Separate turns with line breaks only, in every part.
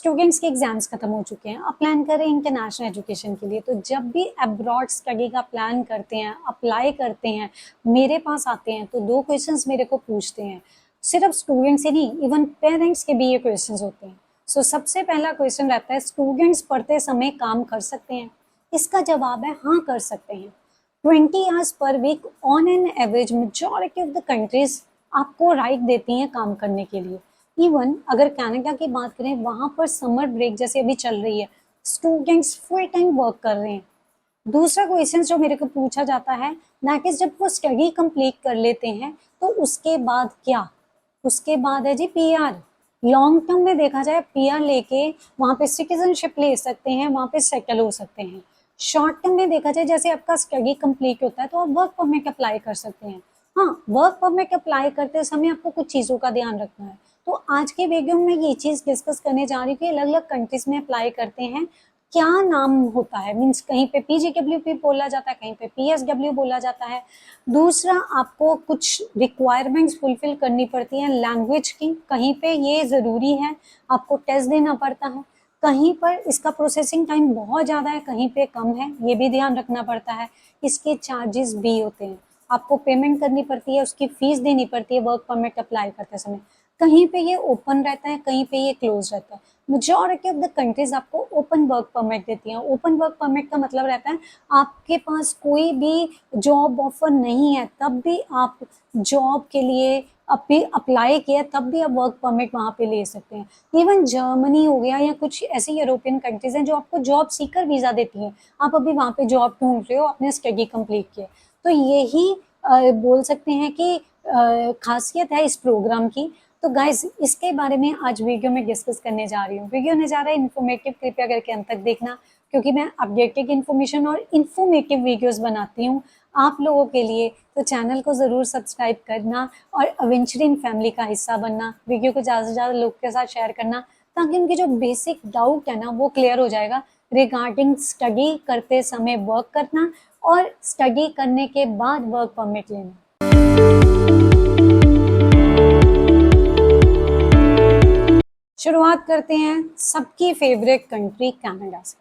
Students के exams खत्म हो चुके हैं, अब प्लान कर रहे हैं इंटरनेशनल एजुकेशन के लिए। तो जब भी अब्रॉड स्टडी का प्लान करते हैं, अप्लाई करते हैं, मेरे पास आते हैं तो दो क्वेश्चंस मेरे को पूछते हैं। सिर्फ स्टूडेंट्स ही नहीं, इवन पेरेंट्स के भी ये क्वेश्चंस होते हैं। सो सबसे पहला क्वेश्चन रहता है, स्टूडेंट्स पढ़ते समय काम कर सकते हैं? इसका जवाब है हाँ, कर सकते हैं। 20 hours per week on an average majority of the countries आपको राइट देती हैं काम करने के लिए। इवन अगर कनाडा की बात करें, वहां पर समर ब्रेक जैसे अभी चल रही है, स्टूडेंट्स फुल टाइम वर्क कर रहे हैं। दूसरा क्वेश्चन जो मेरे को पूछा जाता है, दैट इज जब वो स्टडी कंप्लीट कर लेते हैं तो उसके बाद क्या? उसके बाद है जी पीआर। लॉन्ग टर्म में देखा जाए, पीआर लेके वहां पे सिटीजनशिप ले सकते हैं, वहां पे सेटल हो सकते हैं। शॉर्ट टर्म में देखा जाए, जैसे आपका स्टडी कंप्लीट होता है तो आप वर्क परमिट अप्लाई कर सकते हैं। हाँ, वर्क परमिट अप्लाई करते समय आपको कुछ चीज़ों का ध्यान रखना है। तो आज के वीडियो में ये चीज़ डिस्कस करने जा रही हूँ कि अलग अलग कंट्रीज में अप्लाई करते हैं क्या नाम होता है। मीन्स कहीं पे पीजीडब्ल्यूपी बोला जाता है, कहीं पे पीएसडब्ल्यू बोला जाता है। दूसरा, आपको कुछ रिक्वायरमेंट्स फुलफिल करनी पड़ती है लैंग्वेज की, कहीं पे ये ज़रूरी है, आपको टेस्ट देना पड़ता है। कहीं पर इसका प्रोसेसिंग टाइम बहुत ज़्यादा है, कहीं पे कम है, ये भी ध्यान रखना पड़ता है। इसके चार्जेस भी होते हैं, आपको पेमेंट करनी पड़ती है, उसकी फीस देनी पड़ती है वर्क परमिट अप्लाई करते समय। कहीं पे ये ओपन रहता है, कहीं पे ये क्लोज रहता है। मेजॉरिटी ऑफ द कंट्रीज आपको ओपन वर्क परमिट देती हैं। ओपन वर्क परमिट का मतलब रहता है आपके पास कोई भी जॉब ऑफर नहीं है, तब भी आप जॉब के लिए अप्लाई किया, तब भी आप वर्क परमिट वहाँ पे ले सकते हैं। इवन जर्मनी हो गया या कुछ ऐसी यूरोपियन कंट्रीज हैं जो आपको जॉब सीकर वीज़ा देती हैं। आप अभी वहाँ पे जॉब ढूंढ रहे हो, आपने स्टडी कंप्लीट किया, तो यही बोल सकते हैं कि खासियत है इस प्रोग्राम की। तो गाइज, इसके बारे में आज वीडियो में डिस्कस करने जा रही हूँ। वीडियो नज़ारा इन्फॉर्मेटिव, कृपया करके अंत तक देखना, क्योंकि मैं अपडेटेड इन्फॉर्मेशन और इन्फॉर्मेटिव वीडियोस बनाती हूँ आप लोगों के लिए। तो चैनल को ज़रूर सब्सक्राइब करना और अवेंचरिन फैमिली का हिस्सा बनना। वीडियो को ज़्यादा से ज़्यादा लोग के साथ शेयर करना, ताकि उनके जो बेसिक डाउट है ना वो क्लियर हो जाएगा रिगार्डिंग स्टडी करते समय वर्क करना और स्टडी करने के बाद वर्क परमिट लेना। शुरुआत करते हैं सबकी फेवरेट कंट्री कनाडा से।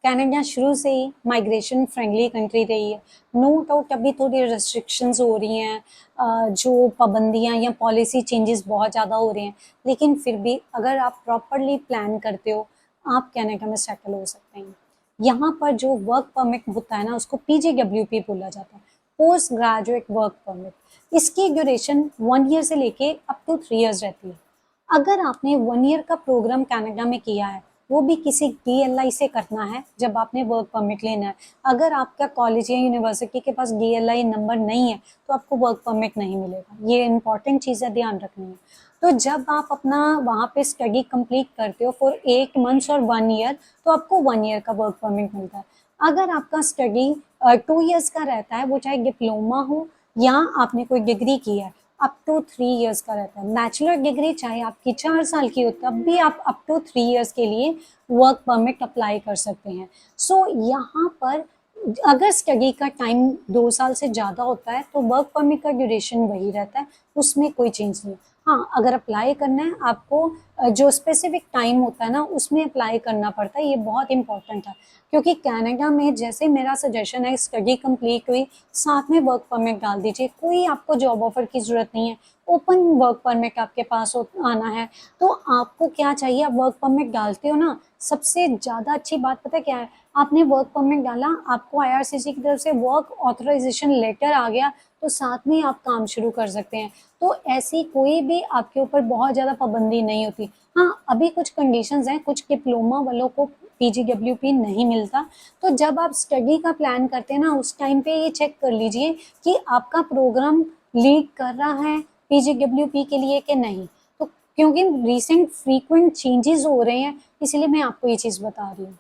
कनाडा शुरू से ही माइग्रेशन फ्रेंडली कंट्री रही है। नो डाउट अभी थोड़ी रेस्ट्रिक्शंस हो रही हैं, जो पाबंदियां या पॉलिसी चेंजेस बहुत ज़्यादा हो रहे हैं, लेकिन फिर भी अगर आप प्रॉपरली प्लान करते हो, आप कनाडा में सेटल हो सकते हैं। यहाँ पर जो वर्क परमिट होता है ना, उसको पीजीडब्ल्यूपी बोला जाता है, पोस्ट ग्रेजुएट वर्क परमिट। इसकी ड्यूरेशन 1 ईयर से लेके अप टू 3 ईयर्स रहती है। अगर आपने 1 ईयर का प्रोग्राम कनाडा में किया है, वो भी किसी डीएलआई से करना है जब आपने वर्क परमिट लेना है। अगर आपका कॉलेज या यूनिवर्सिटी के पास डीएलआई नंबर नहीं है तो आपको वर्क परमिट नहीं मिलेगा। ये इंपॉर्टेंट चीज़ है, ध्यान रखनी है। तो जब आप अपना वहाँ पे स्टडी कंप्लीट करते हो फॉर 8 मंथ्स और 1 ईयर, तो आपको 1 ईयर का वर्क परमिट मिलता है। अगर आपका स्टडी 2 ईयर्स का रहता है, वो चाहे डिप्लोमा हो या आपने कोई डिग्री की है, अप टू 3 ईयर्स का रहता है। बैचलर डिग्री चाहे आपकी 4 साल की हो, तब भी आप अप टू 3 ईयर्स के लिए वर्क परमिट अप्लाई कर सकते हैं। सो यहाँ पर अगर स्टडी का टाइम 2 साल से ज़्यादा होता है तो वर्क परमिट का ड्यूरेशन वही रहता है, उसमें कोई चेंज नहीं। हाँ, अगर अप्लाई करना है आपको, जो स्पेसिफिक टाइम होता है ना उसमें अप्लाई करना पड़ता है। ये बहुत इंपॉर्टेंट है, क्योंकि कनाडा में जैसे मेरा सजेशन है, स्टडी कंप्लीट हुई साथ में वर्क परमिट डाल दीजिए। कोई आपको जॉब ऑफर की ज़रूरत नहीं है, ओपन वर्क परमिट आपके पास आना है। तो आपको क्या चाहिए, आप वर्क परमिट डालते हो ना, सबसे ज़्यादा अच्छी बात पता है क्या है, आपने वर्क परमिट डाला, आपको आईआरसीसी की तरफ से वर्क ऑथराइजेशन लेटर आ गया, तो साथ में आप काम शुरू कर सकते हैं। तो ऐसी कोई भी आपके ऊपर बहुत ज़्यादा पाबंदी नहीं होती। हाँ, अभी कुछ कंडीशंस हैं, कुछ डिप्लोमा वालों को पीजीडब्ल्यूपी नहीं मिलता। तो जब आप स्टडी का प्लान करते हैं ना, उस टाइम पे ये चेक कर लीजिए कि आपका प्रोग्राम लीड कर रहा है पीजीडब्ल्यूपी के लिए कि नहीं। तो क्योंकि रिसेंट फ्रीक्वेंट चेंजेस हो रहे हैं, इसलिए मैं आपको ये चीज़ बता रही हूँ।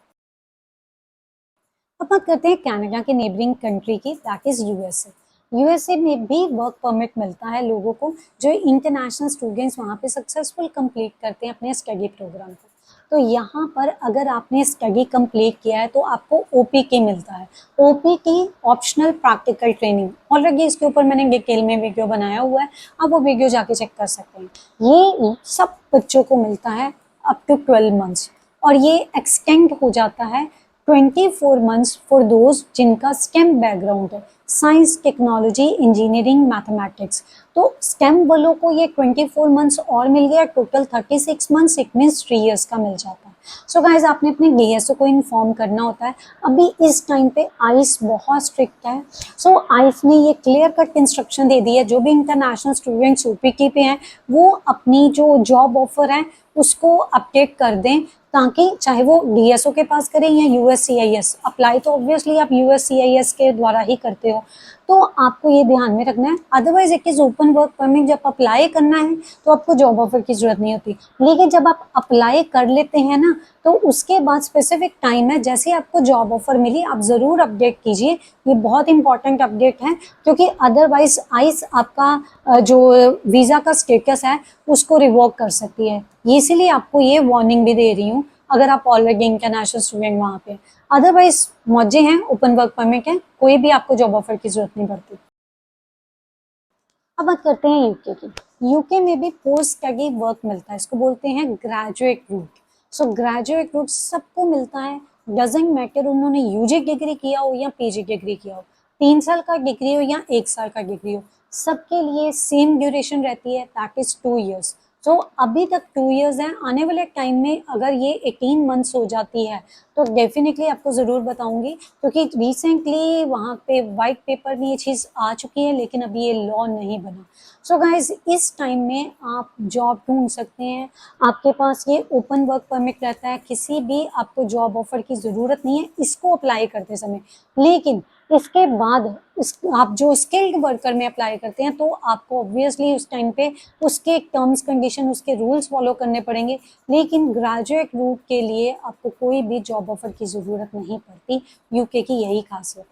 अब बात करते हैं कनाडा के नेबरिंग कंट्री की, दैट इज यूएसए। यूएसए में भी वर्क परमिट मिलता है लोगों को जो इंटरनेशनल स्टूडेंट्स वहाँ पे सक्सेसफुल कंप्लीट करते हैं अपने स्टडी प्रोग्राम को। तो यहाँ पर अगर आपने स्टडी कंप्लीट किया है तो आपको ओपीटी मिलता है। OPT optional practical training, already इसके ऊपर मैंने डिटेल में वीडियो बनाया हुआ है, आप वो वीडियो जाके चेक कर सकते हैं। ये सब बच्चों को मिलता है अप टू 12 मंथ्स। और ये एक्सटेंड हो जाता है 24 मंथ्स फॉर दोज जिनका स्टेम बैकग्राउंड है, साइंस, टेक्नोलॉजी, इंजीनियरिंग, मैथमेटिक्स। तो स्टेम वालों को ये 24 मंथ्स और मिल गया, total 36 months, it means 3 years का मिल जाता है। सो गाइज आपने अपने डीएसओ को इन्फॉर्म करना होता है। अभी इस टाइम पे आइस बहुत स्ट्रिक्ट है। सो आइस ने ये क्लियर कट इंस्ट्रक्शन दे दी है, जो भी इंटरनेशनल स्टूडेंट्स ओपीटी पे हैं वो अपनी जो जॉब ऑफर है उसको अपडेट कर दें, ताकि चाहे वो डीएसओ के पास करें या यूएससीआईएस अप्लाई, तो ऑब्वियसली आप यूएससीआईएस के द्वारा ही करते हो, तो आपको ये ध्यान में रखना है। Otherwise it is open work permit, जब अप्लाई करना है तो आपको जॉब ऑफर की जरूरत नहीं होती, लेकिन जब आप अप्लाई कर लेते हैं ना तो उसके बाद स्पेसिफिक टाइम है, जैसे आपको जॉब ऑफर मिली आप जरूर अपडेट कीजिए। ये बहुत इंपॉर्टेंट अपडेट है, क्योंकि अदरवाइज आइस आपका जो वीजा का स्टेटस है उसको रिवोक कर सकती है। इसीलिए आपको ये वार्निंग भी दे रही हूँ, अगर आप ऑलरेडी इंटरनेशनल स्टूडेंट वहाँ पे, अदरवाइज मौजे हैं, ओपन वर्क परमिट है, कोई भी आपको जॉब ऑफर की जरूरत नहीं पड़ती। अब बात करते हैं यूके की। यूके में भी पोस्ट स्टडी वर्क मिलता है, इसको बोलते हैं ग्रेजुएट रूट। सो ग्रेजुएट रूट सबको मिलता है, डजेंट मैटर उन्होंने यूजी डिग्री किया हो या पीजी डिग्री किया हो, 3 साल का डिग्री हो या 1 साल का डिग्री हो, सबके लिए सेम ड्यूरेशन रहती है, दैट इज 2 ईयर्स। सो अभी तक 2 ईयर्स है, आने वाले टाइम में अगर ये 18 मंथ्स हो जाती है तो डेफिनेटली आपको ज़रूर बताऊंगी, क्योंकि रिसेंटली वहाँ पे वाइट पेपर में ये चीज़ आ चुकी है, लेकिन अभी ये लॉ नहीं बना। सो गाइज इस टाइम में आप जॉब ढूंढ सकते हैं, आपके पास ये ओपन वर्क परमिट रहता है, किसी भी आपको जॉब ऑफर की ज़रूरत नहीं है इसको अप्लाई करते समय। लेकिन इसके बाद आप जो स्किल्ड वर्कर में अप्लाई करते हैं तो आपको ऑब्वियसली उस टाइम पे उसके टर्म्स कंडीशन, उसके रूल्स फॉलो करने पड़ेंगे, लेकिन ग्रेजुएट रूट के लिए आपको कोई भी जॉब ऑफर की ज़रूरत नहीं पड़ती। यूके की यही खासियत है।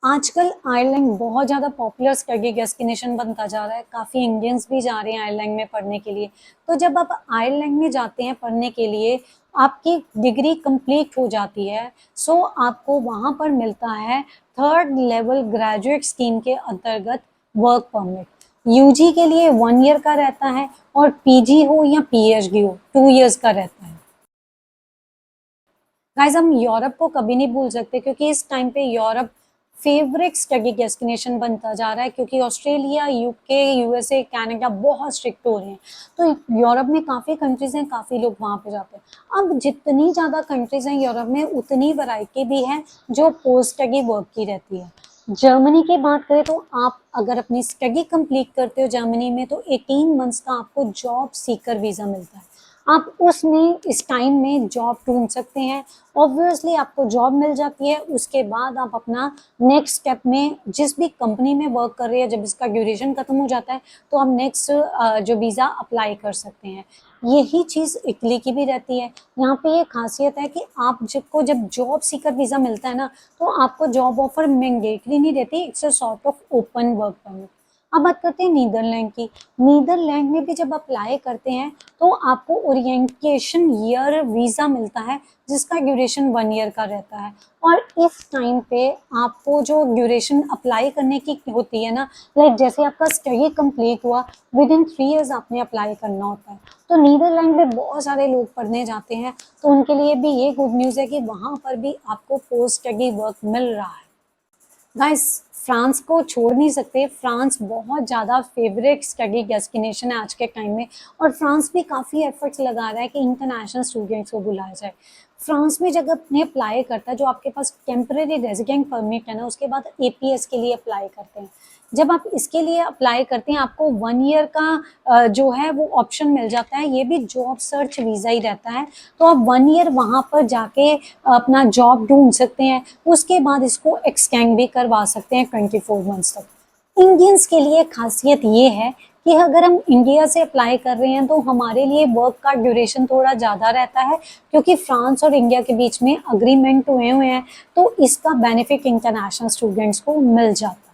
आजकल आयरलैंड बहुत ज़्यादा पॉपुलर स्टडी डेस्टिनेशन बनता जा रहा है, काफ़ी इंडियंस भी जा रहे हैं आयरलैंड में पढ़ने के लिए। तो जब आप आयरलैंड में जाते हैं पढ़ने के लिए, आपकी डिग्री कंप्लीट हो जाती है, सो आपको वहाँ पर मिलता है 3rd लेवल ग्रेजुएट स्कीम के अंतर्गत वर्क परमिट। यूजी के लिए 1 ईयर का रहता है और पीजी हो या पीएचडी हो 2 ईयर्स का रहता है। गाइस हम यूरोप को कभी नहीं भूल सकते, क्योंकि इस टाइम पे यूरोप फेवरेट स्टडी डेस्टिनेशन बनता जा रहा है, क्योंकि ऑस्ट्रेलिया, यूके, यूएसए, कनाडा बहुत स्ट्रिक्ट हो रहे हैं, तो यूरोप में काफ़ी कंट्रीज हैं, काफ़ी लोग वहाँ पे जाते हैं। अब जितनी ज़्यादा कंट्रीज हैं यूरोप में, उतनी वैरायटी भी है जो पोस्ट स्टडी वर्क की रहती है। जर्मनी की बात करें तो आप अगर अपनी स्टडी कंप्लीट करते हो जर्मनी में तो 18 मंथ्स का आपको जॉब सीकर वीज़ा मिलता है, आप उसमें इस टाइम में जॉब ढूंढ सकते हैं। ऑब्वियसली आपको जॉब मिल जाती है, उसके बाद आप अपना नेक्स्ट स्टेप में जिस भी कंपनी में वर्क कर रहे हैं, जब इसका ड्यूरेशन खत्म हो जाता है तो आप नेक्स्ट जो वीज़ा अप्लाई कर सकते हैं। यही चीज़ इटली की भी रहती है। यहाँ पे ये खासियत है कि आप जब जॉब सीकर वीज़ा मिलता है ना, तो आपको जॉब ऑफर मैंडेटरी नहीं रहती, it's a sort of open work permit. अब बात करते हैं नीदरलैंड की। नीदरलैंड में भी जब अप्लाई करते हैं तो आपको ओरिएंटेशन ईयर वीज़ा मिलता है, जिसका ड्यूरेशन 1 ईयर का रहता है। और इस टाइम पे आपको जो ड्यूरेशन अप्लाई करने की होती है ना, लाइक जैसे आपका स्टडी कंप्लीट हुआ, विद इन 3 ईयर्स आपने अप्लाई करना होता है। तो नीदरलैंड में बहुत सारे लोग पढ़ने जाते हैं, तो उनके लिए भी ये गुड न्यूज़ है कि वहाँ पर भी आपको पोस्ट स्टडी वर्क मिल रहा है। गाइस फ्रांस को छोड़ नहीं सकते, फ्रांस बहुत ज़्यादा फेवरेट स्टडी डेस्टिनेशन है आज के टाइम में, और फ्रांस भी काफ़ी एफर्ट्स लगा रहा है कि इंटरनेशनल स्टूडेंट्स को बुलाया जाए। फ्रांस में जब अपने अप्लाई करता है, जो आपके पास टेम्परेरी रेजिडेंट परमिट है ना, उसके बाद एपीएस के लिए अप्लाई करते हैं। जब आप इसके लिए अप्लाई करते हैं आपको 1 ईयर का जो है वो ऑप्शन मिल जाता है, ये भी जॉब सर्च वीज़ा ही रहता है। तो आप 1 ईयर वहाँ पर जाके अपना जॉब ढूंढ सकते हैं, उसके बाद इसको एक्सटेंड भी करवा सकते हैं 24 मंथ्स तक। इंडियंस के लिए खासियत ये है कि अगर हम इंडिया से अप्लाई कर रहे हैं तो हमारे लिए वर्क का ड्यूरेशन थोड़ा ज़्यादा रहता है, क्योंकि फ्रांस और इंडिया के बीच में अग्रीमेंट हुए हुए हैं, तो इसका बेनिफिट इंटरनेशनल स्टूडेंट्स को मिल जाता है।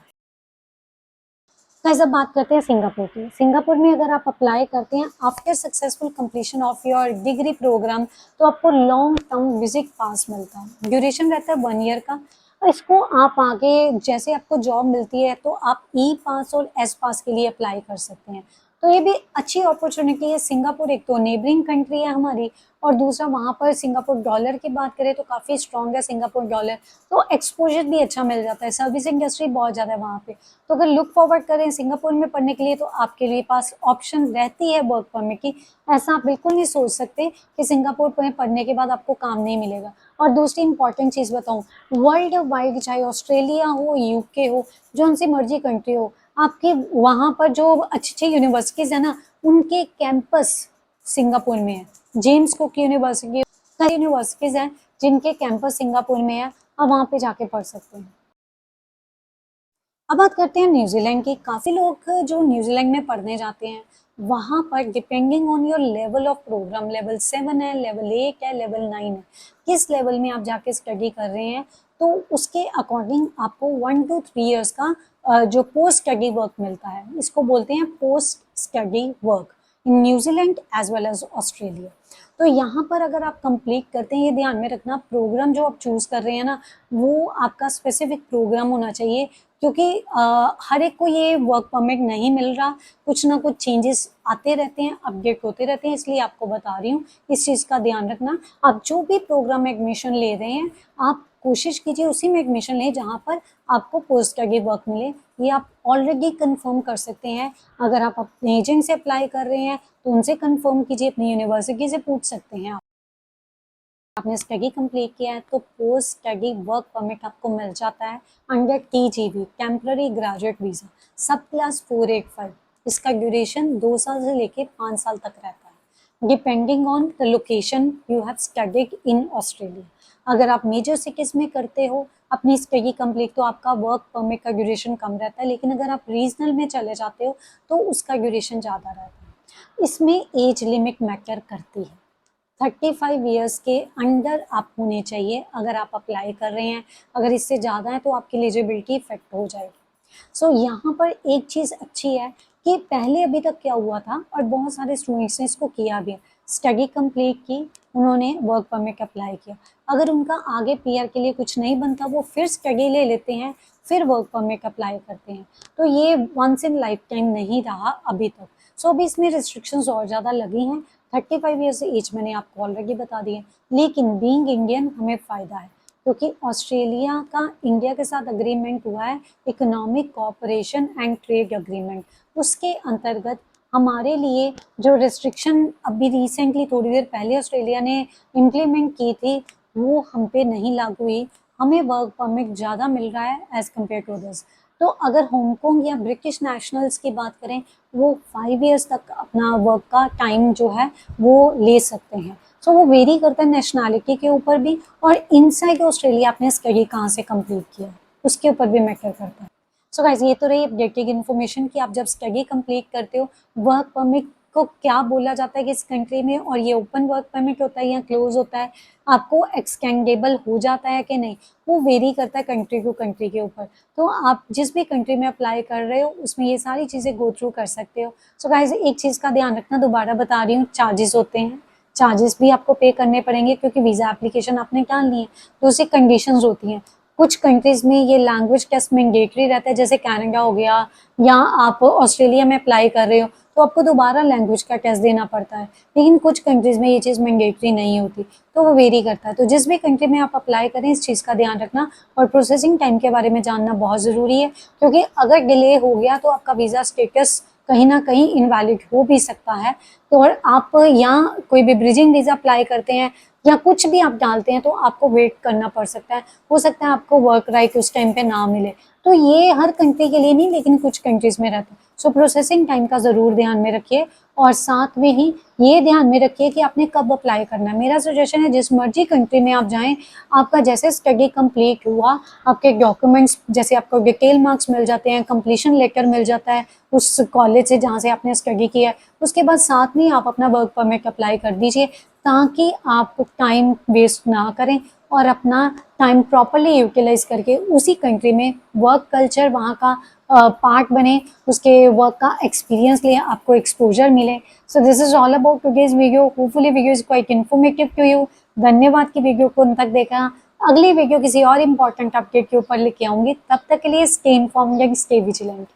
गाइस अब बात करते हैं सिंगापुर की। सिंगापुर में अगर आप अप्लाई करते हैं after successful completion of your degree program, तो आपको लॉन्ग टर्म विजिट पास मिलता है, ड्यूरेशन रहता है 1 ईयर का। इसको आप आगे जैसे आपको जॉब मिलती है तो आप ई पास और एस पास के लिए अप्लाई कर सकते हैं। तो ये भी अच्छी अपॉर्चुनिटी है। सिंगापुर एक तो नेबरिंग कंट्री है हमारी, और दूसरा वहाँ पर सिंगापुर डॉलर की बात करें तो काफ़ी स्ट्रॉन्ग है सिंगापुर डॉलर, तो एक्सपोजर भी अच्छा मिल जाता है। सर्विस इंडस्ट्री बहुत ज़्यादा है वहाँ पे। तो अगर लुक फॉरवर्ड करें सिंगापुर में पढ़ने के लिए तो आपके लिए पास ऑप्शन रहती है वर्क परमिट की। ऐसा आप बिल्कुल नहीं सोच सकते कि सिंगापुर में पढ़ने के बाद आपको काम नहीं मिलेगा। और दूसरी इंपॉर्टेंट चीज़ बताऊँ, वर्ल्ड वाइड चाहे ऑस्ट्रेलिया हो, यूके हो, जो सी मर्जी कंट्री हो, आपके वहाँ पर जो अच्छी अच्छी यूनिवर्सिटीज़ है ना, उनके कैंपस सिंगापुर में है। जेम्स कुक यूनिवर्सिटी, कई यूनिवर्सिटीज़ हैं जिनके कैंपस सिंगापुर में है, आप वहाँ पे जाके पढ़ सकते हैं। अब बात करते हैं न्यूजीलैंड की। काफ़ी लोग जो न्यूजीलैंड में पढ़ने जाते हैं, वहाँ पर depending on your level of program, level 7 है, लेवल 8 है, लेवल 9 है, किस लेवल में आप जाके स्टडी कर रहे हैं, तो उसके अकॉर्डिंग आपको 1 to 3 ईयर्स का जो पोस्ट स्टडी वर्क मिलता है, इसको बोलते हैं post study work in New Zealand as well as Australia. तो यहाँ पर अगर आप कंप्लीट करते हैं, ये ध्यान में रखना, प्रोग्राम जो आप चूज़ कर रहे हैं ना, वो आपका स्पेसिफिक प्रोग्राम होना चाहिए, क्योंकि हर एक को ये वर्क परमिट नहीं मिल रहा, कुछ ना कुछ चेंजेस आते रहते हैं, अपडेट होते रहते हैं, इसलिए आपको बता रही हूँ, इस चीज़ का ध्यान रखना। आप जो भी प्रोग्राम में एडमिशन ले रहे हैं, आप कोशिश कीजिए उसी में एडमिशन लें जहाँ पर आपको पोस्ट स्टडी वर्क मिले। ये आप ऑलरेडी कंफर्म कर सकते हैं। अगर आप अपने एजेंट से अप्लाई कर रहे हैं तो उनसे कंफर्म कीजिए, अपनी यूनिवर्सिटी से पूछ सकते हैं। आपने स्टडी कंप्लीट किया है तो पोस्ट स्टडी वर्क परमिट आपको मिल जाता है under TGV, temporary graduate visa, सब क्लास 485। इसका ड्यूरेशन 2 साल से लेके 5 साल तक रहता है, depending on the location you have studied in Australia. अगर आप मेजर सिटीज़ में करते हो अपनी स्टडी कंप्लीट, तो आपका वर्क परमिट का ड्यूरेशन कम रहता है, लेकिन अगर आप रीजनल में चले जाते हो तो उसका ड्यूरेशन ज़्यादा रहता है। इसमें एज लिमिट मैटर करती है, 35 ईयर्स के अंडर आप होने चाहिए अगर आप अप्लाई कर रहे हैं। अगर इससे ज़्यादा है तो आपकी एलिजिबिलिटी इफेक्ट हो जाएगी। सो यहाँ पर एक चीज़ अच्छी है कि पहले अभी तक क्या हुआ था, और बहुत सारे स्टूडेंट्स ने इसको किया भी है, स्टडी कंप्लीट की, उन्होंने वर्क परमिट अप्लाई किया, अगर उनका आगे PR के लिए कुछ नहीं बनता, वो फिर स्टडी ले लेते हैं, फिर वर्क परमिट अप्लाई करते हैं। तो ये वंस इन लाइफ टाइम नहीं रहा अभी तक। सो अभी इसमें रिस्ट्रिक्शंस और ज़्यादा लगी हैं। 35 ईयर्स एज मैंने आपको ऑलरेडी बता दी है, लेकिन बीइंग इंडियन हमें फ़ायदा है, क्योंकि ऑस्ट्रेलिया का इंडिया के साथ अग्रीमेंट हुआ है, economic cooperation and trade agreement. उसके अंतर्गत हमारे लिए जो रिस्ट्रिक्शन अभी रिसेंटली थोड़ी देर पहले ऑस्ट्रेलिया ने इम्प्लीमेंट की थी, वो हम पे नहीं लागू हुई। हमें वर्क परमिट ज़्यादा मिल रहा है एज़ कम्पेयर टू अदर्स। तो अगर हांगकांग या ब्रिटिश नेशनल्स की बात करें, वो 5 ईयर्स तक अपना वर्क का टाइम जो है वो ले सकते हैं। सो वो वेरी करता है नेशनैलिटी के ऊपर भी, और इनसाइड ऑस्ट्रेलिया आपने स्टडी कहाँ से कंप्लीट किया है उसके ऊपर भी मैटर करता है। सो गाइस, ये तो रही अपडेटेड इन्फॉर्मेशन कि आप जब स्टडी कंप्लीट करते हो, वर्क परमिट को क्या बोला जाता है किस कंट्री में, और ये ओपन वर्क परमिट होता है या क्लोज होता है, आपको एक्सटेंडेबल हो जाता है कि नहीं, वो वेरी करता है कंट्री टू कंट्री के ऊपर। तो आप जिस भी कंट्री में अप्लाई कर रहे हो उसमें ये सारी चीज़ें गो थ्रू कर सकते हो। सो गाइस, एक चीज़ का ध्यान रखना, दोबारा बता रही हूँ, चार्जेस होते हैं, चार्जेस भी आपको पे करने पड़ेंगे, क्योंकि वीज़ा एप्लीकेशन आपने डालनी है तो उसकी कंडीशंस होती हैं। कुछ कंट्रीज़ में ये लैंग्वेज टेस्ट मैंडेटरी रहता है, जैसे कनाडा हो गया, या आप ऑस्ट्रेलिया में अप्लाई कर रहे हो तो आपको दोबारा लैंग्वेज का टेस्ट देना पड़ता है, लेकिन कुछ कंट्रीज़ में ये चीज़ मैंडेटरी नहीं होती, तो वो वेरी करता है। तो जिस भी कंट्री में आप अप्लाई करें, इस चीज़ का ध्यान रखना, और प्रोसेसिंग टाइम के बारे में जानना बहुत ज़रूरी है, क्योंकि अगर डिले हो गया तो आपका वीज़ा स्टेटस कहीं ना कहीं इनवैलिड हो भी सकता है। तो और आप यहाँ कोई भी ब्रिजिंग वीज़ा अप्लाई करते हैं या कुछ भी आप डालते हैं तो आपको वेट करना पड़ सकता है, हो सकता है आपको वर्क राइट उस टाइम पे ना मिले। तो ये हर कंट्री के लिए नहीं, लेकिन कुछ कंट्रीज़ में रहता है। सो प्रोसेसिंग टाइम का ज़रूर ध्यान में रखिए, और साथ में ही ये ध्यान में रखिए कि आपने कब अप्लाई करना है। मेरा सजेशन है जिस मर्जी कंट्री में आप जाएं, आपका जैसे स्टडी कंप्लीट हुआ, आपके डॉक्यूमेंट्स, जैसे आपको डिटेल मार्क्स मिल जाते हैं, कंप्लीशन लेटर मिल जाता है उस कॉलेज से जहाँ से आपने स्टडी किया है, उसके बाद साथ में आप अपना वर्क परमिट अप्लाई कर दीजिए, ताकि आप टाइम वेस्ट ना करें और अपना टाइम प्रॉपरली यूटिलाइज करके उसी कंट्री में वर्क कल्चर वहाँ का पार्ट बने, उसके वर्क का एक्सपीरियंस ले, आपको एक्सपोजर मिले। So this is all about today's video. Hopefully video is quite informative to you. धन्यवाद कि वीडियो को अंत तक देखा। अगली वीडियो किसी और इम्पोर्टेंट अपडेट के ऊपर लेके आऊंगी, तब तक के लिए stay informed and stay vigilant.